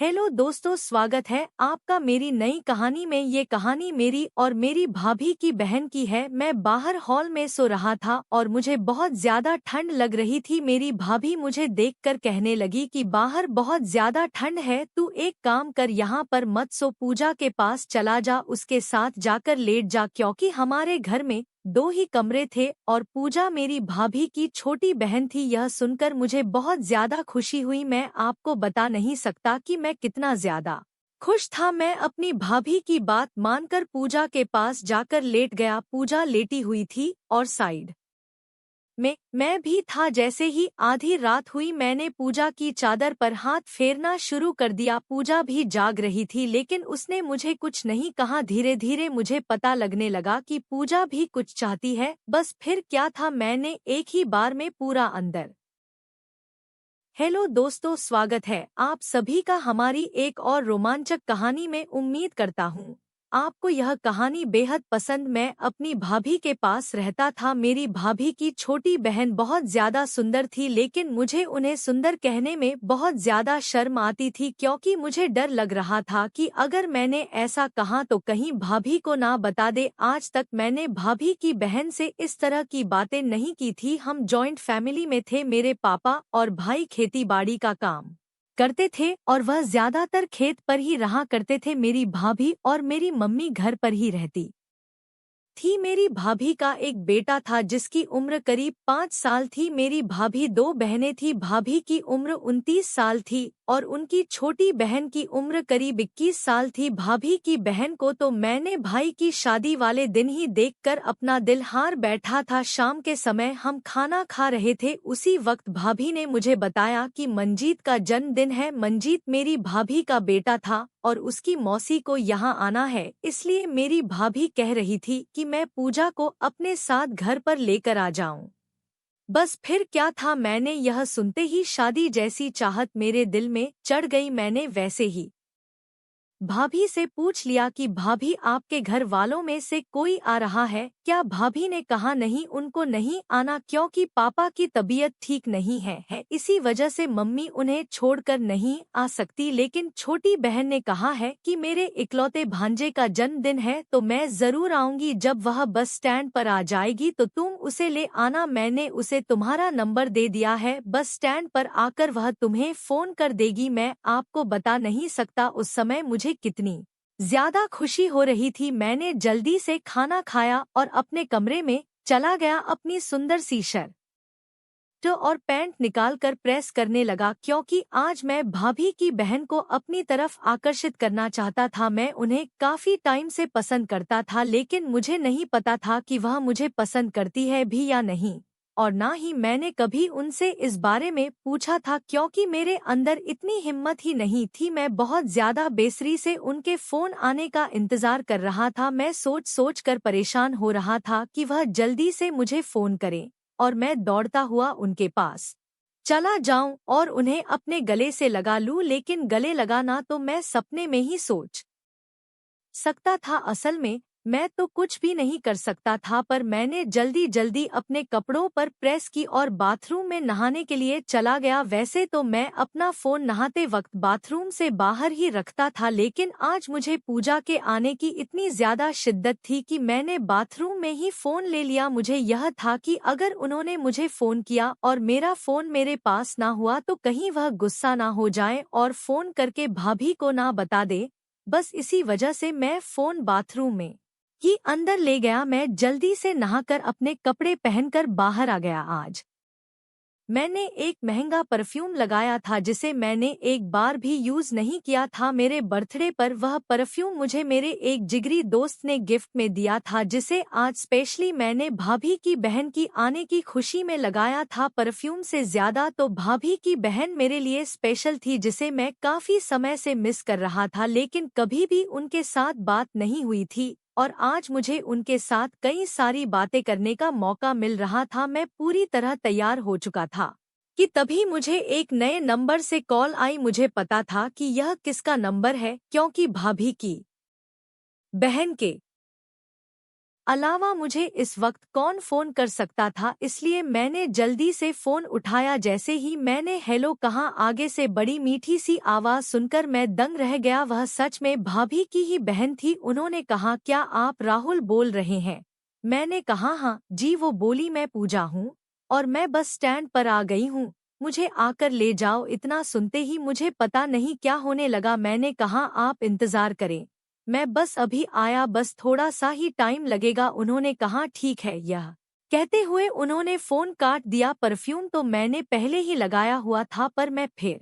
Hello दोस्तों, स्वागत है आपका मेरी नई कहानी में। ये कहानी मेरी और मेरी भाभी की बहन की है। मैं बाहर हॉल में सो रहा था और मुझे बहुत ज्यादा ठंड लग रही थी। मेरी भाभी मुझे देखकर कहने लगी कि बाहर बहुत ज्यादा ठंड है, तू एक काम कर, यहाँ पर मत सो, पूजा के पास चला जा, उसके साथ जाकर लेट जा, क्योंकि हमारे घर में दो ही कमरे थे और पूजा मेरी भाभी की छोटी बहन थी। यह सुनकर मुझे बहुत ज्यादा खुशी हुई। मैं आपको बता नहीं सकता कि मैं कितना ज्यादा खुश था। मैं अपनी भाभी की बात मानकर पूजा के पास जाकर लेट गया। पूजा लेटी हुई थी और साइड में मैं भी था। जैसे ही आधी रात हुई, मैंने पूजा की चादर पर हाथ फेरना शुरू कर दिया। पूजा भी जाग रही थी, लेकिन उसने मुझे कुछ नहीं कहा। धीरे धीरे मुझे पता लगने लगा कि पूजा भी कुछ चाहती है। बस फिर क्या था, मैंने एक ही बार में पूरा अंदर। हेलो दोस्तों, स्वागत है आप सभी का हमारी एक और रोमांचक कहानी में। उम्मीद करता हूँ आपको यह कहानी बेहद पसंद। मैं अपनी भाभी के पास रहता था। मेरी भाभी की छोटी बहन बहुत ज्यादा सुंदर थी, लेकिन मुझे उन्हें सुंदर कहने में बहुत ज्यादा शर्म आती थी, क्योंकि मुझे डर लग रहा था कि अगर मैंने ऐसा कहा तो कहीं भाभी को ना बता दे। आज तक मैंने भाभी की बहन से इस तरह की बातें नहीं की थी। हम जॉइंट फैमिली में थे। मेरे पापा और भाई खेती बाड़ी का काम करते थे और वह ज्यादातर खेत पर ही रहा करते थे। मेरी भाभी और मेरी मम्मी घर पर ही रहती थी। मेरी भाभी का एक बेटा था जिसकी उम्र करीब 5 साल थी। मेरी भाभी दो बहनें थी। भाभी की उम्र 29 साल थी और उनकी छोटी बहन की उम्र करीब 21 साल थी। भाभी की बहन को तो मैंने भाई की शादी वाले दिन ही देखकर अपना दिल हार बैठा था। शाम के समय हम खाना खा रहे थे, उसी वक्त भाभी ने मुझे बताया कि मंजीत का जन्मदिन है। मंजीत मेरी भाभी का बेटा था और उसकी मौसी को यहाँ आना है, इसलिए मेरी भाभी कह रही थी कि मैं पूजा को अपने साथ घर पर लेकर आ जाऊं। बस फिर क्या था, मैंने यह सुनते ही शादी जैसी चाहत मेरे दिल में चढ़ गई। मैंने वैसे ही भाभी से पूछ लिया कि भाभी, आपके घर वालों में से कोई आ रहा है क्या? भाभी ने कहा नहीं, उनको नहीं आना, क्योंकि पापा की तबीयत ठीक नहीं है, इसी वजह से मम्मी उन्हें छोड़कर नहीं आ सकती। लेकिन छोटी बहन ने कहा है कि मेरे इकलौते भांजे का जन्मदिन है तो मैं जरूर आऊंगी। जब वह बस स्टैंड पर आ जाएगी तो तुम उसे ले आना। मैंने उसे तुम्हारा नंबर दे दिया है, बस स्टैंड पर आकर वह तुम्हें फोन कर देगी। मैं आपको बता नहीं सकता उस समय मुझे कितनी ज्यादा खुशी हो रही थी। मैंने जल्दी से खाना खाया और अपने कमरे में चला गया। अपनी सुंदर सी शर्ट और पैंट निकालकर प्रेस करने लगा, क्योंकि आज मैं भाभी की बहन को अपनी तरफ आकर्षित करना चाहता था। मैं उन्हें काफी टाइम से पसंद करता था, लेकिन मुझे नहीं पता था कि वह मुझे पसंद करती है भी या नहीं, और ना ही मैंने कभी उनसे इस बारे में पूछा था, क्योंकि मेरे अंदर इतनी हिम्मत ही नहीं थी। मैं बहुत ज्यादा बेसब्री से उनके फोन आने का इंतजार कर रहा था। मैं सोच सोच कर परेशान हो रहा था कि वह जल्दी से मुझे फोन करें और मैं दौड़ता हुआ उनके पास चला जाऊं और उन्हें अपने गले से लगा लूं। लेकिन गले लगाना तो मैं सपने में ही सोच सकता था, असल में मैं तो कुछ भी नहीं कर सकता था। पर मैंने जल्दी जल्दी अपने कपड़ों पर प्रेस की और बाथरूम में नहाने के लिए चला गया। वैसे तो मैं अपना फोन नहाते वक्त बाथरूम से बाहर ही रखता था, लेकिन आज मुझे पूजा के आने की इतनी ज्यादा शिद्दत थी कि मैंने बाथरूम में ही फोन ले लिया। मुझे यह था कि अगर उन्होंने मुझे फोन किया और मेरा फोन मेरे पास ना हुआ तो कहीं वह गुस्सा ना हो जाए और फोन करके भाभी को ना बता दे। बस इसी वजह से मैं फोन बाथरूम में ही अंदर ले गया। मैं जल्दी से नहाकर अपने कपड़े पहनकर बाहर आ गया। आज मैंने एक महंगा परफ्यूम लगाया था जिसे मैंने एक बार भी यूज नहीं किया था। मेरे बर्थडे पर वह परफ्यूम मुझे मेरे एक जिगरी दोस्त ने गिफ्ट में दिया था, जिसे आज स्पेशली मैंने भाभी की बहन की आने की खुशी में लगाया था। परफ्यूम से ज्यादा तो भाभी की बहन मेरे लिए स्पेशल थी, जिसे मैं काफी समय से मिस कर रहा था, लेकिन कभी भी उनके साथ बात नहीं हुई थी। और आज मुझे उनके साथ कई सारी बातें करने का मौका मिल रहा था। मैं पूरी तरह तैयार हो चुका था कि तभी मुझे एक नए नंबर से कॉल आई। मुझे पता था कि यह किसका नंबर है, क्योंकि भाभी की बहन के अलावा मुझे इस वक्त कौन फोन कर सकता था, इसलिए मैंने जल्दी से फोन उठाया। जैसे ही मैंने हेलो कहा, आगे से बड़ी मीठी सी आवाज सुनकर मैं दंग रह गया। वह सच में भाभी की ही बहन थी। उन्होंने कहा, क्या आप राहुल बोल रहे हैं? मैंने कहा हाँ जी। वो बोली, मैं पूजा हूँ और मैं बस स्टैंड पर आ गई हूँ, मुझे आकर ले जाओ। इतना सुनते ही मुझे पता नहीं क्या होने लगा। मैंने कहा, आप इंतजार करें, मैं बस अभी आया, बस थोड़ा सा ही टाइम लगेगा। उन्होंने कहा ठीक है। यह कहते हुए उन्होंने फोन काट दिया। परफ्यूम तो मैंने पहले ही लगाया हुआ था, पर मैं फिर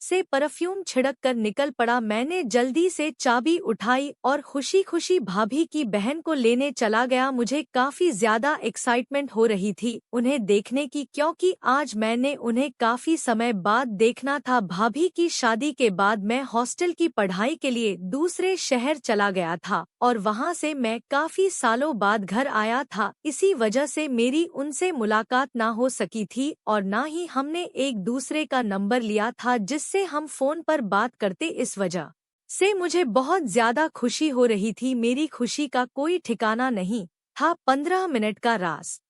से परफ्यूम छिड़क कर निकल पड़ा। मैंने जल्दी से चाबी उठाई और खुशी खुशी भाभी की बहन को लेने चला गया। मुझे काफी ज्यादा एक्साइटमेंट हो रही थी उन्हें देखने की, क्योंकि आज मैंने उन्हें काफी समय बाद देखना था। भाभी की शादी के बाद मैं हॉस्टल की पढ़ाई के लिए दूसरे शहर चला गया था और वहां से मैं काफी सालों बाद घर आया था। इसी वजह से मेरी उनसे मुलाकात ना हो सकी थी और ना ही हमने एक दूसरे का नंबर लिया था जिससे हम फोन पर बात करते। इस वजह से मुझे बहुत ज्यादा खुशी हो रही थी। मेरी खुशी का कोई ठिकाना नहीं था। 15 मिनट का रास्ता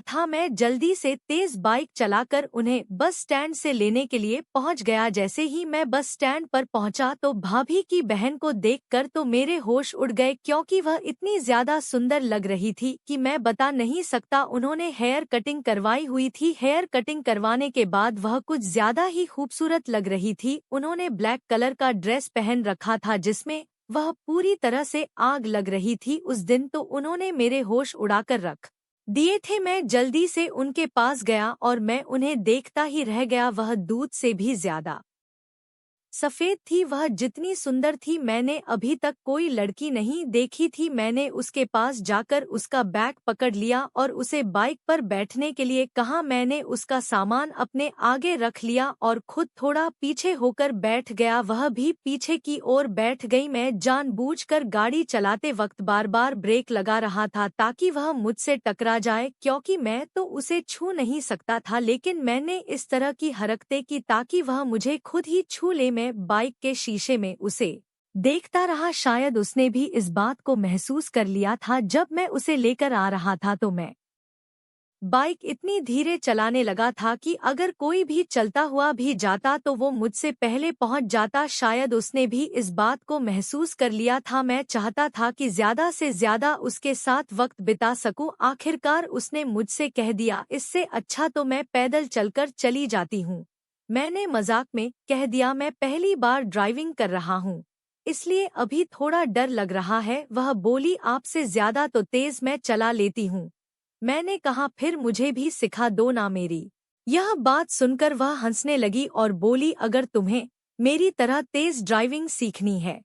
था। मैं जल्दी से तेज बाइक चलाकर उन्हें बस स्टैंड से लेने के लिए पहुंच गया। जैसे ही मैं बस स्टैंड पर पहुंचा तो भाभी की बहन को देखकर तो मेरे होश उड़ गए, क्योंकि वह इतनी ज्यादा सुंदर लग रही थी कि मैं बता नहीं सकता। उन्होंने हेयर कटिंग करवाई हुई थी। हेयर कटिंग करवाने के बाद वह कुछ ज्यादा ही खूबसूरत लग रही थी। उन्होंने ब्लैक कलर का ड्रेस पहन रखा था जिसमें वह पूरी तरह से आग लग रही थी। उस दिन तो उन्होंने मेरे होश उड़ाकर रख दिए थे। मैं जल्दी से उनके पास गया और मैं उन्हें देखता ही रह गया। वह दूध से भी ज्यादा सफेद थी। वह जितनी सुंदर थी मैंने अभी तक कोई लड़की नहीं देखी थी। मैंने उसके पास जाकर उसका बैग पकड़ लिया और उसे बाइक पर बैठने के लिए कहा। मैंने उसका सामान अपने आगे रख लिया और खुद थोड़ा पीछे होकर बैठ गया। वह भी पीछे की ओर बैठ गई। मैं जानबूझकर गाड़ी चलाते वक्त बार बार ब्रेक लगा रहा था ताकि वह मुझसे टकरा जाए, क्योंकि मैं तो उसे छू नहीं सकता था, लेकिन मैंने इस तरह की हरकतें की ताकि वह मुझे खुद ही छू ले। मैं बाइक के शीशे में उसे देखता रहा। शायद उसने भी इस बात को महसूस कर लिया था। जब मैं उसे लेकर आ रहा था तो मैं बाइक इतनी धीरे चलाने लगा था कि अगर कोई भी चलता हुआ भी जाता तो वो मुझसे पहले पहुंच जाता। शायद उसने भी इस बात को महसूस कर लिया था। मैं चाहता था कि ज्यादा से ज्यादा उसके साथ वक्त बिता सकूं। आखिरकार उसने मुझसे कह दिया, इससे अच्छा तो मैं पैदल चलकर चली जाती हूँ। मैंने मजाक में कह दिया, मैं पहली बार ड्राइविंग कर रहा हूँ, इसलिए अभी थोड़ा डर लग रहा है। वह बोली, आपसे ज्यादा तो तेज मैं चला लेती हूँ। मैंने कहा, फिर मुझे भी सिखा दो ना। मेरी यह बात सुनकर वह हंसने लगी और बोली, अगर तुम्हें मेरी तरह तेज ड्राइविंग सीखनी है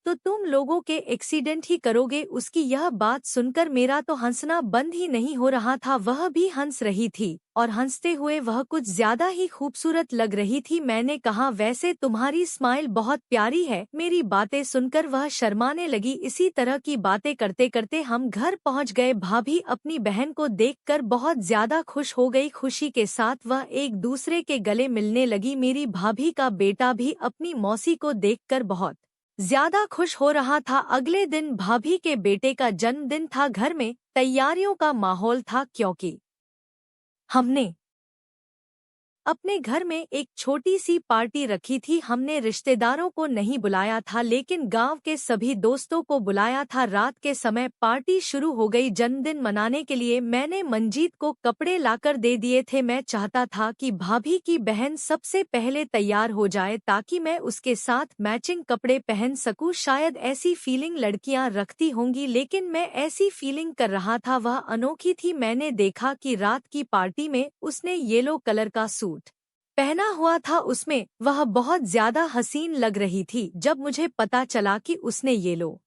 तो तुम लोगों के एक्सीडेंट ही करोगे। उसकी यह बात सुनकर मेरा तो हंसना बंद ही नहीं हो रहा था। वह भी हंस रही थी और हंसते हुए वह कुछ ज्यादा ही खूबसूरत लग रही थी। मैंने कहा, वैसे तुम्हारी स्माइल बहुत प्यारी है। मेरी बातें सुनकर वह शर्माने लगी। इसी तरह की बातें करते करते हम घर पहुंच गए। भाभी अपनी बहन को देखकर बहुत ज्यादा खुश हो गई। खुशी के साथ वह एक दूसरे के गले मिलने लगी। मेरी भाभी का बेटा भी अपनी मौसी को देखकर बहुत ज्यादा खुश हो रहा था। अगले दिन भाभी के बेटे का जन्मदिन था। घर में तैयारियों का माहौल था, क्योंकि हमने अपने घर में एक छोटी सी पार्टी रखी थी। हमने रिश्तेदारों को नहीं बुलाया था, लेकिन गांव के सभी दोस्तों को बुलाया था। रात के समय पार्टी शुरू हो गई। जन्मदिन मनाने के लिए मैंने मंजीत को कपड़े लाकर दे दिए थे। मैं चाहता था कि भाभी की बहन सबसे पहले तैयार हो जाए ताकि मैं उसके साथ मैचिंग कपड़े पहन सकूं। शायद ऐसी फीलिंग लड़कियां रखती होंगी, लेकिन मैं ऐसी फीलिंग कर रहा था। वह अनोखी थी। मैंने देखा कि रात की पार्टी में उसने येलो कलर का सूट पहना हुआ था। उसमें वह बहुत ज्यादा हसीन लग रही थी। जब मुझे पता चला कि उसने येलो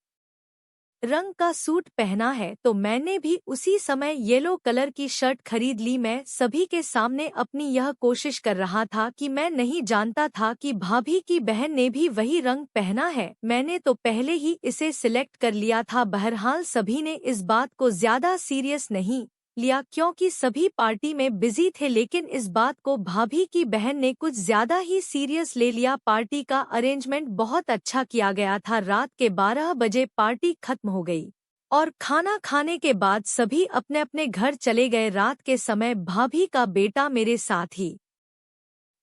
रंग का सूट पहना है तो मैंने भी उसी समय येलो कलर की शर्ट खरीद ली। मैं सभी के सामने अपनी यह कोशिश कर रहा था कि मैं नहीं जानता था कि भाभी की बहन ने भी वही रंग पहना है। मैंने तो पहले ही इसे सिलेक्ट कर लिया था। बहरहाल सभी ने इस बात को ज्यादा सीरियस नहीं लिया क्योंकि सभी पार्टी में बिजी थे, लेकिन इस बात को भाभी की बहन ने कुछ ज्यादा ही सीरियस ले लिया। पार्टी का अरेंजमेंट बहुत अच्छा किया गया था। रात के 12 बजे पार्टी खत्म हो गई और खाना खाने के बाद सभी अपने अपने घर चले गए। रात के समय भाभी का बेटा मेरे साथ ही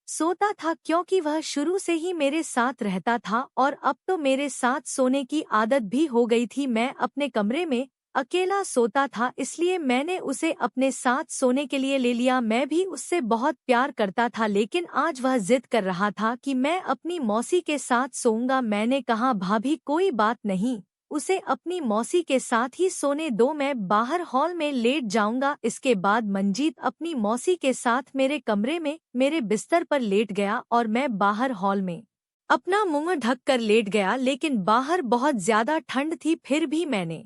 सोता था क्योंकि वह शुरू से ही मेरे साथ रहता था और अब तो मेरे साथ सोने की आदत भी हो गई थी। मैं अपने कमरे में अकेला सोता था, इसलिए मैंने उसे अपने साथ सोने के लिए ले लिया। मैं भी उससे बहुत प्यार करता था, लेकिन आज वह जिद कर रहा था कि मैं अपनी मौसी के साथ सोऊंगा। मैंने कहा भाभी कोई बात नहीं, उसे अपनी मौसी के साथ ही सोने दो, मैं बाहर हॉल में लेट जाऊंगा। इसके बाद मंजीत अपनी मौसी के साथ मेरे कमरे में मेरे बिस्तर पर लेट गया और मैं बाहर हॉल में अपना मुंह ढक कर लेट गया। लेकिन बाहर बहुत ज्यादा ठंड थी, फिर भी मैंने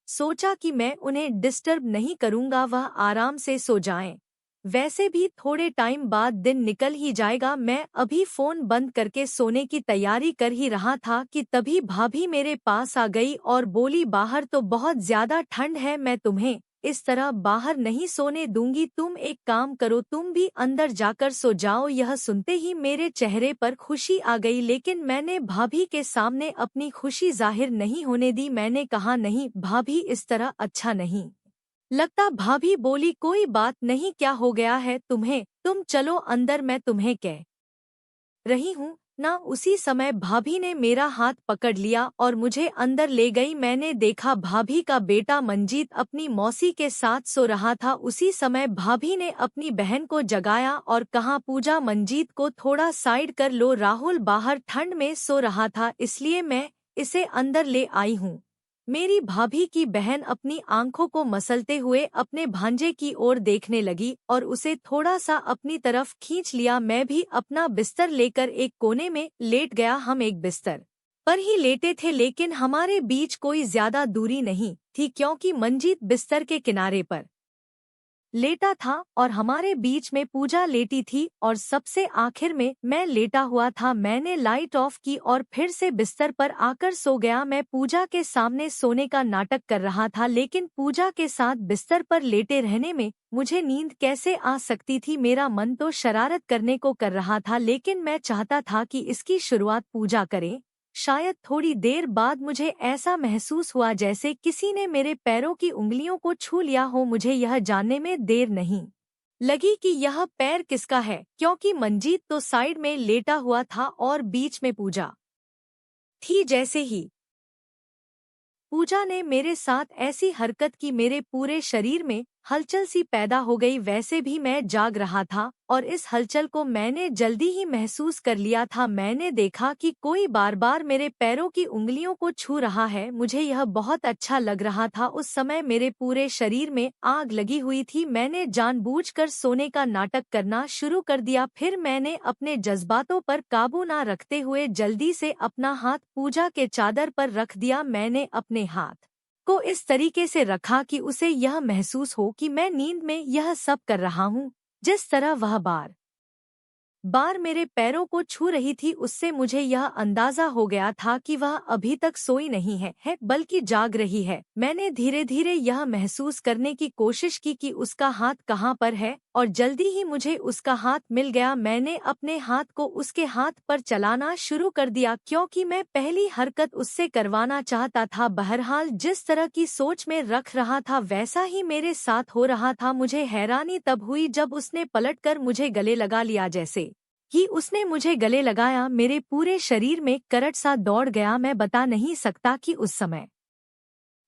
सोचा कि मैं उन्हें डिस्टर्ब नहीं करूंगा, वह आराम से सो जाएं। वैसे भी थोड़े टाइम बाद दिन निकल ही जाएगा। मैं अभी फोन बंद करके सोने की तैयारी कर ही रहा था कि तभी भाभी मेरे पास आ गई और बोली बाहर तो बहुत ज्यादा ठंड है, मैं तुम्हें इस तरह बाहर नहीं सोने दूंगी। तुम एक काम करो, तुम भी अंदर जाकर सो जाओ। यह सुनते ही मेरे चेहरे पर खुशी आ गई, लेकिन मैंने भाभी के सामने अपनी खुशी जाहिर नहीं होने दी। मैंने कहा नहीं भाभी, इस तरह अच्छा नहीं लगता। भाभी बोली कोई बात नहीं, क्या हो गया है तुम्हें, तुम चलो अंदर, मैं तुम्हें कह रही हूँ ना। उसी समय भाभी ने मेरा हाथ पकड़ लिया और मुझे अंदर ले गई। मैंने देखा भाभी का बेटा मंजीत अपनी मौसी के साथ सो रहा था। उसी समय भाभी ने अपनी बहन को जगाया और कहा पूजा, मंजीत को थोड़ा साइड कर लो, राहुल बाहर ठंड में सो रहा था इसलिए मैं इसे अंदर ले आई हूँ। मेरी भाभी की बहन अपनी आंखों को मसलते हुए अपने भांजे की ओर देखने लगी और उसे थोड़ा सा अपनी तरफ खींच लिया। मैं भी अपना बिस्तर लेकर एक कोने में लेट गया। हम एक बिस्तर पर ही लेटे थे, लेकिन हमारे बीच कोई ज्यादा दूरी नहीं थी क्योंकि मंजीत बिस्तर के किनारे पर लेटा था और हमारे बीच में पूजा लेटी थी और सबसे आखिर में मैं लेटा हुआ था। मैंने लाइट ऑफ की और फिर से बिस्तर पर आकर सो गया। मैं पूजा के सामने सोने का नाटक कर रहा था, लेकिन पूजा के साथ बिस्तर पर लेटे रहने में मुझे नींद कैसे आ सकती थी। मेरा मन तो शरारत करने को कर रहा था, लेकिन मैं चाहता था कि इसकी शुरुआत पूजा करे। शायद थोड़ी देर बाद मुझे ऐसा महसूस हुआ जैसे किसी ने मेरे पैरों की उंगलियों को छू लिया हो। मुझे यह जानने में देर नहीं लगी कि यह पैर किसका है, क्योंकि मंजीत तो साइड में लेटा हुआ था और बीच में पूजा थी। जैसे ही पूजा ने मेरे साथ ऐसी हरकत की, मेरे पूरे शरीर में हलचल सी पैदा हो गई। वैसे भी मैं जाग रहा था और इस हलचल को मैंने जल्दी ही महसूस कर लिया था। मैंने देखा कि कोई बार बार मेरे पैरों की उंगलियों को छू रहा है। मुझे यह बहुत अच्छा लग रहा था। उस समय मेरे पूरे शरीर में आग लगी हुई थी। मैंने जानबूझकर सोने का नाटक करना शुरू कर दिया। फिर मैंने अपने जज्बातों पर काबू ना रखते हुए जल्दी से अपना हाथ पूजा के चादर पर रख दिया। मैंने अपने हाथ को इस तरीके से रखा कि उसे यह महसूस हो कि मैं नींद में यह सब कर रहा हूँ। जिस तरह वह बार बार मेरे पैरों को छू रही थी, उससे मुझे यह अंदाजा हो गया था कि वह अभी तक सोई नहीं है बल्कि जाग रही है। मैंने धीरे धीरे यह महसूस करने की कोशिश की कि उसका हाथ कहाँ पर है और जल्दी ही मुझे उसका हाथ मिल गया। मैंने अपने हाथ को उसके हाथ पर चलाना शुरू कर दिया क्योंकि मैं पहली हरकत उससे करवाना चाहता था। बहरहाल जिस तरह की सोच में रख रहा था वैसा ही मेरे साथ हो रहा था। मुझे हैरानी तब हुई जब उसने पलटकर मुझे गले लगा लिया। जैसे ही उसने मुझे गले लगाया, मेरे पूरे शरीर में करंट सा दौड़ गया। मैं बता नहीं सकता कि उस समय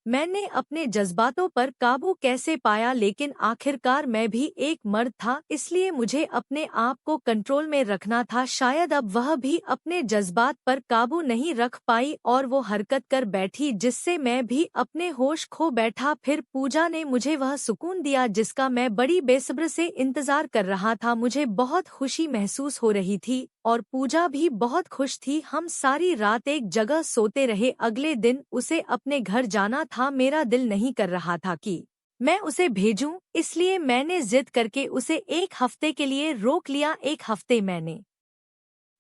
मैंने अपने जज्बातों पर काबू कैसे पाया, लेकिन आखिरकार मैं भी एक मर्द था, इसलिए मुझे अपने आप को कंट्रोल में रखना था। शायद अब वह भी अपने जज्बात पर काबू नहीं रख पाई और वो हरकत कर बैठी जिससे मैं भी अपने होश खो बैठा। फिर पूजा ने मुझे वह सुकून दिया जिसका मैं बड़ी बेसब्र से इंतजार कर रहा था। मुझे बहुत खुशी महसूस हो रही थी और पूजा भी बहुत खुश थी। हम सारी रात एक जगह सोते रहे। अगले दिन उसे अपने घर जाना था। मेरा दिल नहीं कर रहा था कि मैं उसे भेजूं, इसलिए मैंने जिद करके उसे एक हफ्ते के लिए रोक लिया। एक हफ्ते मैंने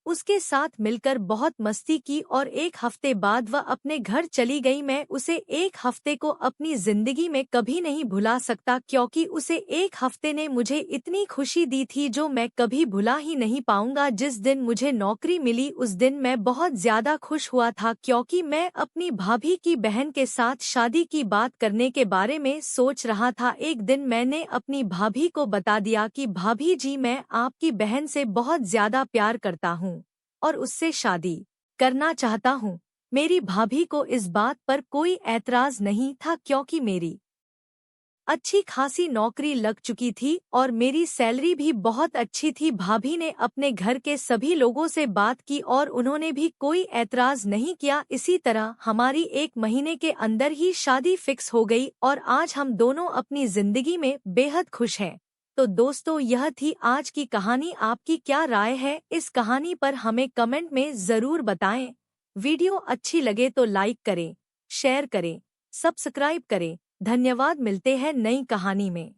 उसके साथ मिलकर बहुत मस्ती की और 1 हफ्ते बाद वह अपने घर चली गई। मैं उसे 1 हफ्ते को अपनी जिंदगी में कभी नहीं भुला सकता, क्योंकि उसे 1 हफ्ते ने मुझे इतनी खुशी दी थी जो मैं कभी भुला ही नहीं पाऊंगा। जिस दिन मुझे नौकरी मिली उस दिन मैं बहुत ज्यादा खुश हुआ था, क्योंकि मैं अपनी भाभी की बहन के साथ शादी की बात करने के बारे में सोच रहा था। एक दिन मैंने अपनी भाभी को बता दिया कि भाभी जी, मैं आपकी बहन से बहुत ज्यादा प्यार करता हूँ और उससे शादी करना चाहता हूँ। मेरी भाभी को इस बात पर कोई ऐतराज नहीं था, क्योंकि मेरी अच्छी खासी नौकरी लग चुकी थी और मेरी सैलरी भी बहुत अच्छी थी। भाभी ने अपने घर के सभी लोगों से बात की और उन्होंने भी कोई ऐतराज नहीं किया। इसी तरह हमारी 1 महीने के अंदर ही शादी फिक्स हो गई और आज हम दोनों अपनी जिंदगी में बेहद खुश हैं। तो दोस्तों, यह थी आज की कहानी। आपकी क्या राय है इस कहानी पर, हमें कमेंट में ज़रूर बताएं। वीडियो अच्छी लगे तो लाइक करें, शेयर करें, सब्सक्राइब करें। धन्यवाद। मिलते हैं नई कहानी में।